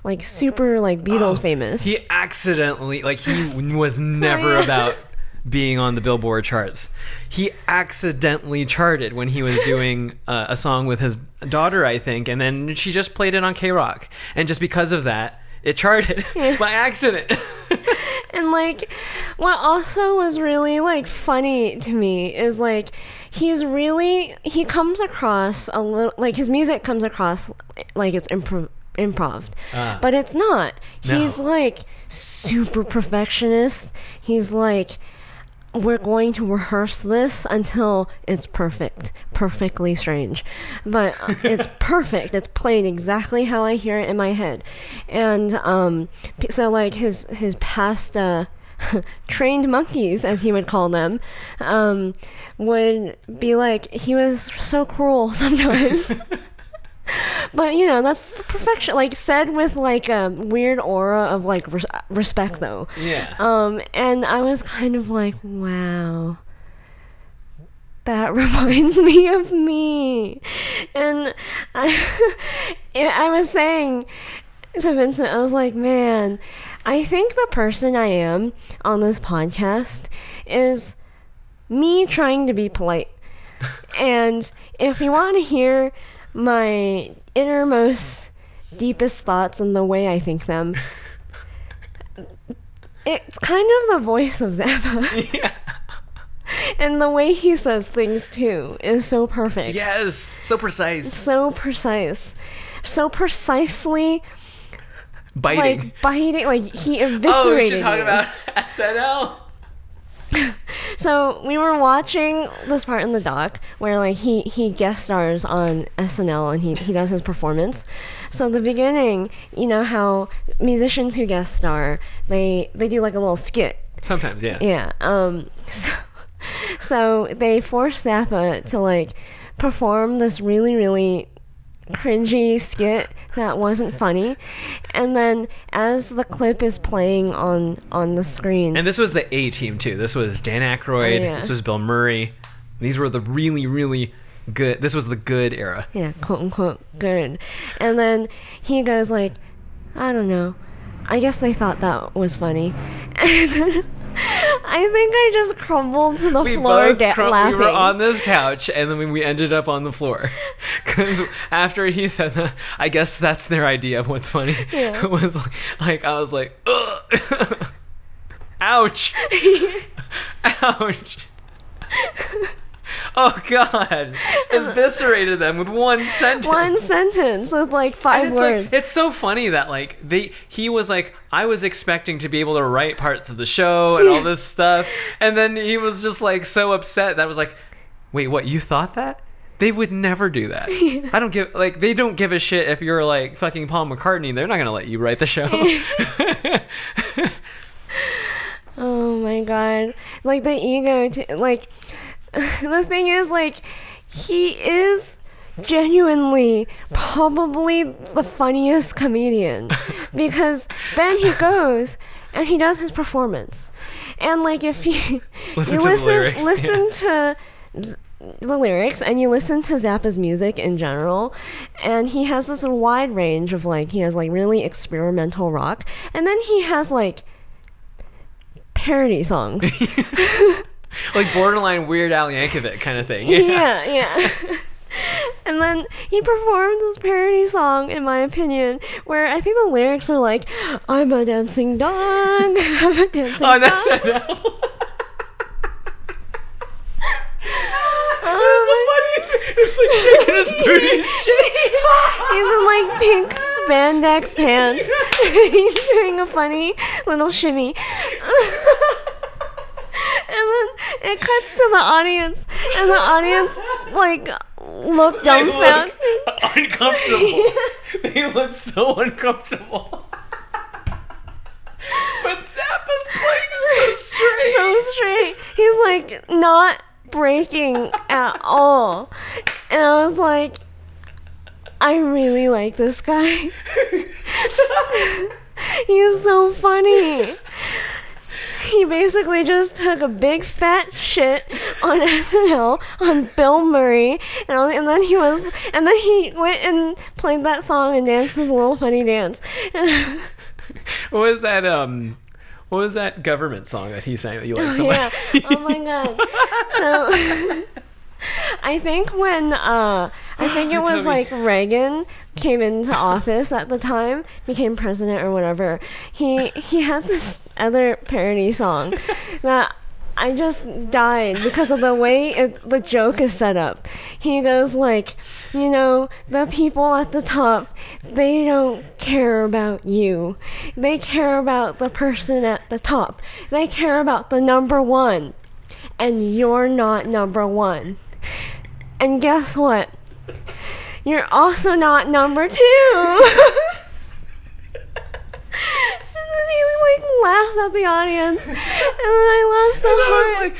Beatles famous. He accidentally, like, he was never about being on the Billboard charts. He accidentally charted when he was doing a song with his daughter, I think, and then she just played it on K-Rock. And just because of that, it charted by accident. And like, what also was really like funny to me is like, he comes across a little, like his music comes across like it's improv, but it's not. He's like super perfectionist. He's like, we're going to rehearse this until it's perfectly strange, but it's perfect. It's played exactly how I hear it in my head. And so like his past trained monkeys, as he would call them, would be like, he was so cruel sometimes. But you know, that's the perfection, like said with like a weird aura of like respect though. Yeah. And I was kind of like, wow, that reminds me of me. And I was saying to Vincent, I was like, man, I think the person I am on this podcast is me trying to be polite. And if you want to hear my innermost, deepest thoughts and the way I think them, it's kind of the voice of Zappa. Yeah. And the way he says things too is so perfect. Yes, so precise. So precise. So precisely biting. Like he eviscerated Oh, we should talk you. about SNL. So we were watching this part in the doc where like he guest stars on SNL and he does his performance. So the beginning, you know how musicians who guest star, they do like a little skit. Sometimes, yeah. Yeah. So they forced Zappa to like perform this really, really cringy skit that wasn't funny, and then as the clip is playing on the screen, and this was the A team too. This was Dan Aykroyd. Oh, yeah. This was Bill Murray. These were the really, really good. This was the good era. Yeah, quote unquote good. And then he goes like, I don't know, I guess they thought that was funny. And then I think I just crumbled to the floor laughing. We were on this couch, and then we ended up on the floor. Because after he said that, I guess that's their idea of what's funny. Yeah. It was like I was like, ugh. Ouch. Ouch. Oh, God. Eviscerated them with one sentence. One sentence with like 5 words. Like, it's so funny that like he was like, I was expecting to be able to write parts of the show and all this stuff, and then he was just like so upset that I was like, wait, what, you thought that? They would never do that. Yeah. They don't give a shit if you're like fucking Paul McCartney. They're not gonna let you write the show. Oh my God. Like the ego like the thing is, like, he is genuinely probably the funniest comedian, because then he goes and he does his performance, and like if you listen to the lyrics and you listen to Zappa's music in general, and he has this wide range of like, he has like really experimental rock, and then he has like parody songs. Like borderline Weird Al Yankovic kind of thing. Yeah. And then he performed this parody song, in my opinion, where I think the lyrics are like, I'm a dancing dog, I'm a dancing dog. That's it. It was like shaking his booty and shit. He's in like pink spandex pants. He's doing a funny little shimmy. And then it cuts to the audience, and the audience like look dumbfounded, uncomfortable, They look so uncomfortable. But Zappa's playing it so straight. So straight. He's like not breaking at all. And I was like, I really like this guy. He's so funny. He basically just took a big fat shit on SNL on Bill Murray, and then he went and played that song and danced his little funny dance. What was that government song that he sang that you liked so Yeah. much? Oh my god. So I think when it was like Reagan came into office at the time, became president or whatever, he had this other parody song that I just died because of the way the joke is set up. He goes like, you know, the people at the top, they don't care about you. They care about the person at the top. They care about the number one. And you're not number one. And guess what? You're also not number two. And then he like laughs at the audience, and then I laughed so hard.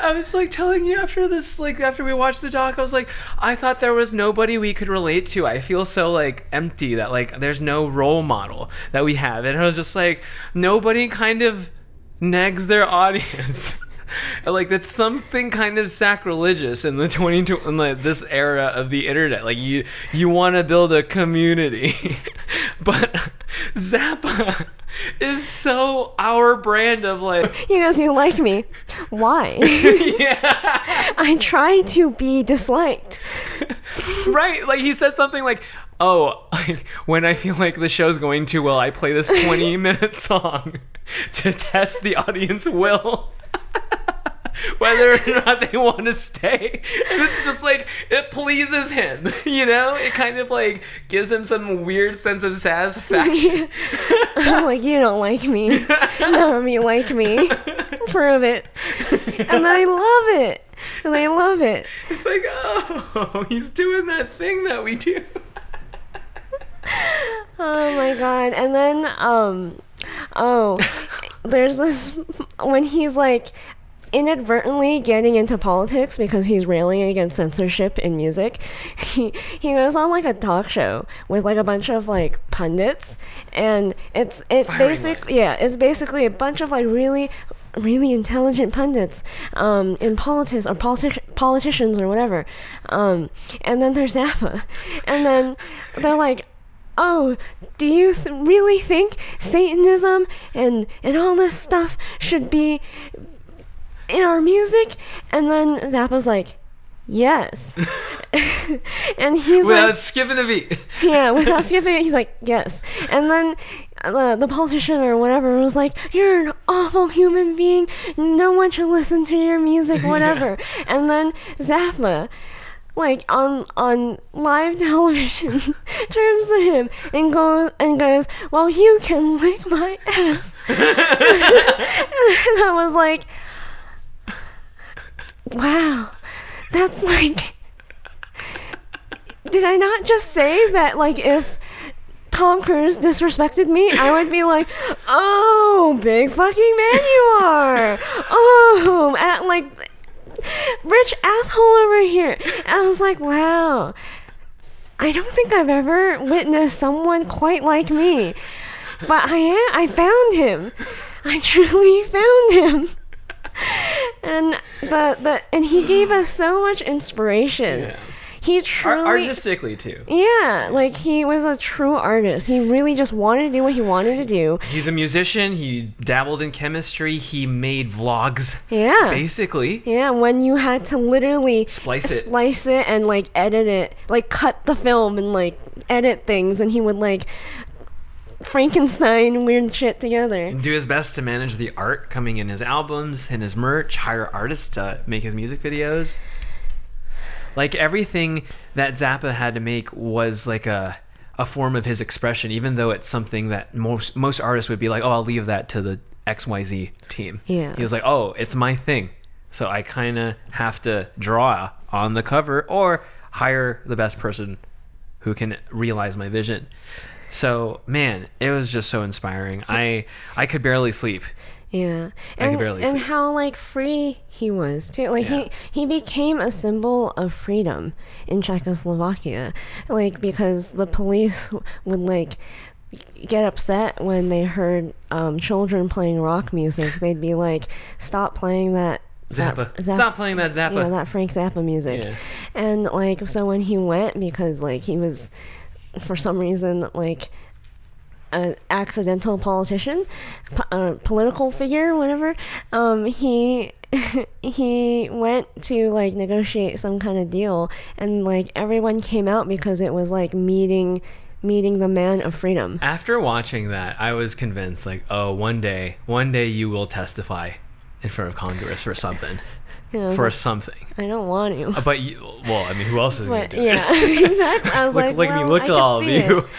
I was like telling you after this, like after we watched the doc, I was like, I thought there was nobody we could relate to. I feel so like empty that like there's no role model that we have, and I was just like, nobody kind of negs their audience. Like that's something kind of sacrilegious in the in like this era of the internet. Like you want to build a community, but Zappa is so our brand of like. He goes, "You like me? Why?" Yeah. I try to be disliked. Right, like he said something like, "Oh, when I feel like the show's going too well, I play this 20-minute song to test the audience will." Whether or not they want to stay. And it's just like, it pleases him, you know? It kind of like gives him some weird sense of satisfaction. I'm like, you don't like me. None of you like me. Prove it. And I love it. And I love it. It's like, oh, he's doing that thing that we do. Oh my god. And then, there's this, when he's like, inadvertently getting into politics because he's railing against censorship in music, he goes on like a talk show with like a bunch of like pundits, and it's basically a bunch of like really intelligent pundits in politics or politicians or whatever, and then there's Zappa, and then they're like, oh, do you really think Satanism and all this stuff should be in our music? And then Zappa's like, yes. And he's without skipping a beat. Yeah, without skipping it, he's like, yes. And then the politician or whatever was like, you're an awful human being, no one should listen to your music, whatever. Yeah. And then Zappa, like on live television, turns to him and goes, well, you can lick my ass. And I was like, wow, that's like, did I not just say that like if Tom Cruise disrespected me, I would be like, oh, big fucking man you are, oh, like rich asshole over here. And I was like, wow, I don't think I've ever witnessed someone quite like me, but I found him. I truly found him. And and he gave us so much inspiration. Yeah. He truly artistically too. Yeah, like he was a true artist. He really just wanted to do what he wanted to do. He's a musician. He dabbled in chemistry. He made vlogs. Yeah. Basically. Yeah, when you had to literally splice it and like edit it, like cut the film and like edit things, and he would like Frankenstein weird shit together. Do his best to manage the art coming in his albums, in his merch, hire artists to make his music videos. Like everything that Zappa had to make was like a form of his expression, even though it's something that most artists would be like, oh, I'll leave that to the XYZ team. Yeah. He was like, oh, it's my thing. So I kind of have to draw on the cover or hire the best person who can realize my vision. So, man, it was just so inspiring. I could barely sleep. Yeah. I could barely and sleep. how like free he was too. Like Yeah. he became a symbol of freedom in Czechoslovakia. Like because the police would like get upset when they heard children playing rock music. They'd be like, stop playing that Zappa. Stop playing that Zappa. Yeah, that Frank Zappa music. Yeah. And like so when he went, because like he was for some reason like an accidental politician, political figure, whatever, he he went to like negotiate some kind of deal, and like everyone came out because it was like meeting the man of freedom. After watching that, I was convinced, like, oh, one day you will testify in front of Congress for something. For something. I don't want to. But well, I mean, who else is going to do yeah, it? exactly. I was look like, at me, well, look I at all of could see you.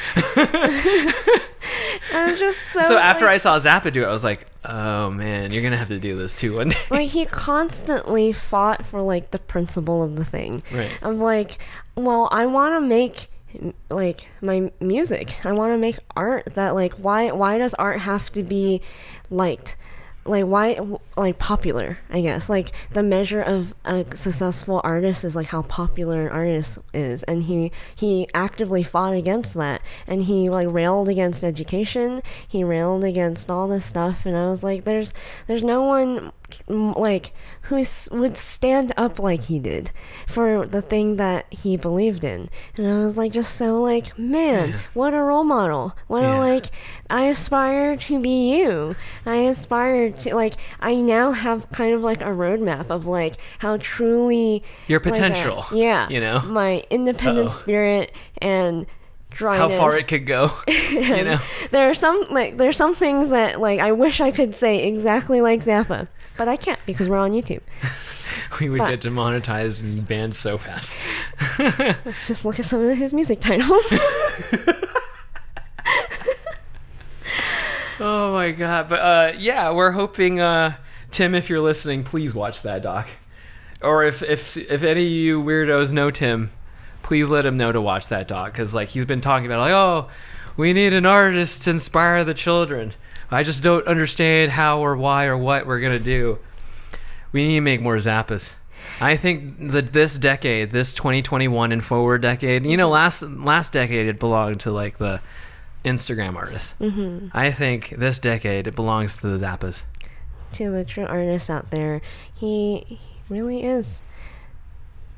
I was just so. So after I saw Zappa do it, I was like, oh man, you're gonna have to do this too one day. Like he constantly fought for like the principle of the thing. Right. Of like, well, I want to make like my music. I want to make art that like why does art have to be liked? Like why like popular, I guess. Like the measure of a successful artist is like how popular an artist is, and he actively fought against that, and he like railed against education, he railed against all this stuff, and I was like there's no one like who would stand up like he did for the thing that he believed in. And I was like just so like, man, what a role model. What a like, I aspire to be you. I aspire to like, I now have kind of like a roadmap of like how truly your potential, like you know, my independent spirit and dryness. How far it could go, you know. There's some things that like I wish I could say exactly like Zappa, but I can't because we're on YouTube. We would get demonetized and banned so fast. Just look at some of his music titles. Oh my god. But yeah, we're hoping Tim, if you're listening, please watch that doc. Or if any of you weirdos know Tim, please let him know to watch that doc, because like he's been talking about like, oh, we need an artist to inspire the children. I just don't understand how or why or what we're gonna do. We need to make more Zappas. I think that this decade, this 2021 and forward decade, you know, last decade it belonged to like the Instagram artists. Mm-hmm. I think this decade it belongs to the Zappas. To the true artists out there, he really is.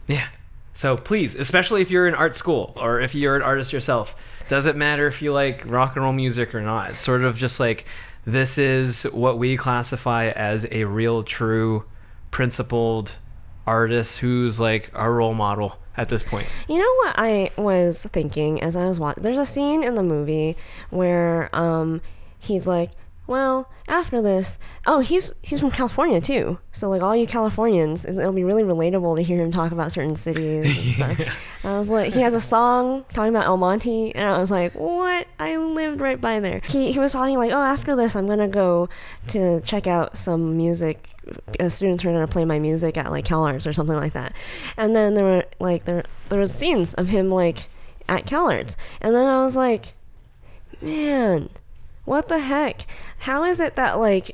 Yeah. So please, especially if you're in art school or if you're an artist yourself, doesn't matter if you like rock and roll music or not. It's sort of just like, this is what we classify as a real, true, principled artist who's like our role model at this point. You know what I was thinking as I was watching? There's a scene in the movie where he's like, well, after this, oh, he's from California too. So like all you Californians, it'll be really relatable to hear him talk about certain cities and stuff. I was like, he has a song talking about El Monte, and I was like, what? I lived right by there. He was talking like, oh, after this, I'm gonna go to check out some music. Students are gonna play my music at like CalArts or something like that. And then there were like there was scenes of him like at CalArts, and then I was like, man, what the heck? How is it that like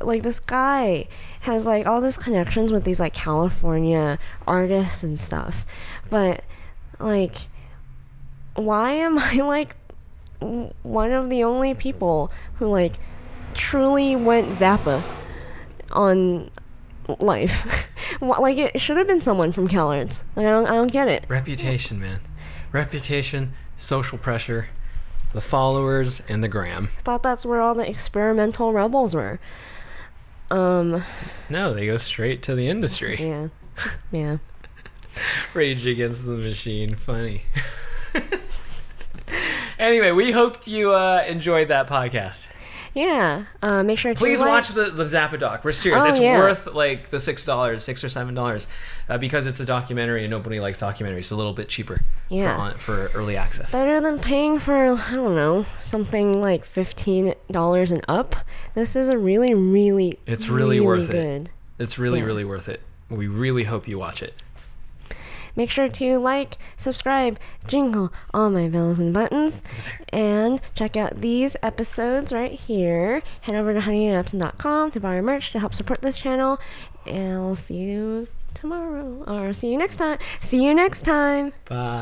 like this guy has like all these connections with these like California artists and stuff, but like why am I like one of the only people who like truly went Zappa on life? Like it should have been someone from CalArts. Like I don't get it. Reputation, man. Reputation, social pressure, the followers, and the gram. I thought that's where all the experimental rebels were. No, they go straight to the industry. Yeah. Yeah. Rage Against the Machine. Funny. Anyway, we hope you enjoyed that podcast. Yeah. Make sure to please watch the Zappa doc. We're serious. Oh, it's yeah. worth like the $6 or $7 because it's a documentary and nobody likes documentaries. It's a little bit cheaper for early access. Better than paying for, I don't know, something like $15 and up. This is a really, really, it's really worth good. it. It's really, really worth it. We really hope you watch it. make sure to like, subscribe, jingle all my bells and buttons, and check out these episodes right here. Head over to honeyandabsinthe.com to buy our merch to help support this channel, and I'll see you tomorrow, or see you next time. See you next time. Bye.